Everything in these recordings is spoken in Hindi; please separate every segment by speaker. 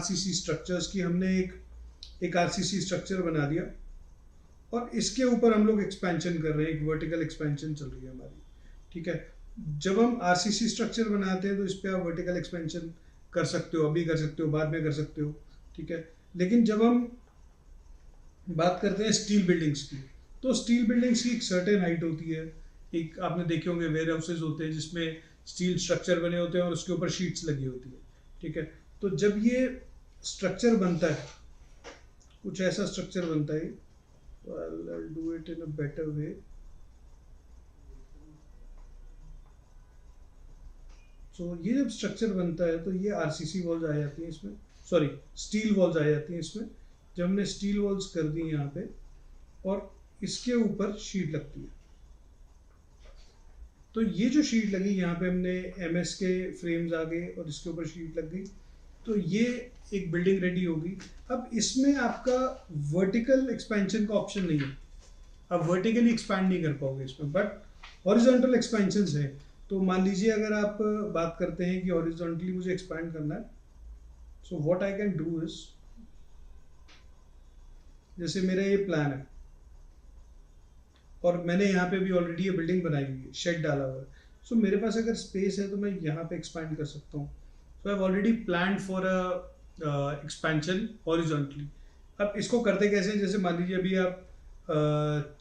Speaker 1: आरसीसी स्ट्रक्चर्स की, हमने एक आरसीसी स्ट्रक्चर बना दिया और इसके ऊपर हम लोग एक्सपेंशन कर रहे हैं, एक वर्टिकल एक्सपेंशन चल रही है हमारी, ठीक है। जब हम आरसीसी स्ट्रक्चर बनाते हैं तो इस पर आप वर्टिकल एक्सपेंशन कर सकते हो, अभी कर सकते हो, बाद में कर सकते हो, ठीक है। लेकिन जब हम बात करते हैं स्टील बिल्डिंग्स की, तो स्टील बिल्डिंग्स की एक सर्टेन हाइट होती है। एक आपने देखे होंगे वेयर हाउसेज होते हैं जिसमें स्टील स्ट्रक्चर बने होते हैं और उसके ऊपर शीट्स लगी होती है, ठीक है। तो जब ये स्ट्रक्चर बनता है, कुछ ऐसा स्ट्रक्चर बनता है, तो I'll do it in a better way. So ये जब स्ट्रक्चर बनता है तो ये आरसीसी वॉल्स आ जाती हैं इसमें, सॉरी स्टील वॉल्स आ जाती हैं इसमें। जब हमने स्टील वॉल्स कर दी यहाँ पे और इसके ऊपर शीट लगती है, तो ये जो शीट लगी यहाँ पे हमने एमएस के फ्रेम्स आ गए और इसके ऊपर शीट लग गई, तो ये एक बिल्डिंग रेडी होगी। अब इसमें आपका वर्टिकल एक्सपेंशन का ऑप्शन नहीं है, आप वर्टिकली एक्सपैंड नहीं कर पाओगे इसमें, बट हॉरिजॉन्टल एक्सपेंशन है। तो मान लीजिए अगर आप बात करते हैं कि हॉरिजॉन्टली मुझे एक्सपैंड करना है, so what I can do is, जैसे मेरा ये प्लान है और मैंने यहाँ पे भी ऑलरेडी ये बिल्डिंग बनाई हुई है, शेड डाला हुआ है, सो मेरे पास अगर स्पेस है तो मैं यहाँ पे एक्सपैंड कर सकता हूँ। So I have already planned for a expansion horizontally. अब इसको करते कैसे हैं, जैसे मान लीजिए अभी आप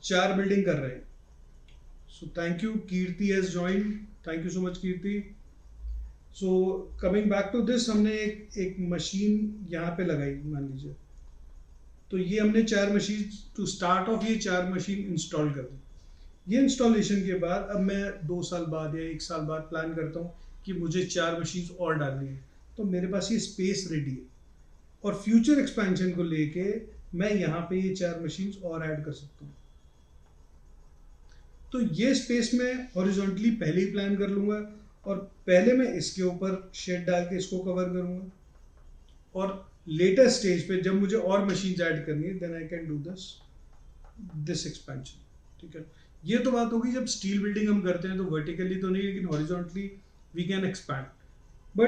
Speaker 1: 4 बिल्डिंग कर रहे हैं। So thank you, Kirti has join, thank you so much Kirti. So coming back to this, हमने एक मशीन यहाँ पे लगाई मान लीजिए, तो ये हमने 4 मशीन टू स्टार्ट ऑफ, ये 4 मशीन इंस्टॉल कर दी। ये इंस्टॉलेशन के बाद अब मैं 2 साल बाद या 1 साल बाद प्लान करता हूँ कि मुझे 4 मशीन और डालनी है, तो मेरे पास ये स्पेस रेडी है और फ्यूचर एक्सपेंशन को लेके मैं यहाँ पे ये 4 मशीन और ऐड कर सकता हूँ। तो ये स्पेस में हॉरिजॉन्टली पहले ही प्लान कर लूँगा और पहले मैं इसके ऊपर शेड डाल के इसको कवर करूँगा, और लेटर स्टेज पे जब मुझे और मशीन ऐड करनी है, then I can do this expansion, ठीक है। ये तो बात होगी जब स्टील बिल्डिंग हम करते हैं तो वर्टिकली तो नहीं, लेकिन हॉरिजॉन्टली वी कैन एक्सपैंड।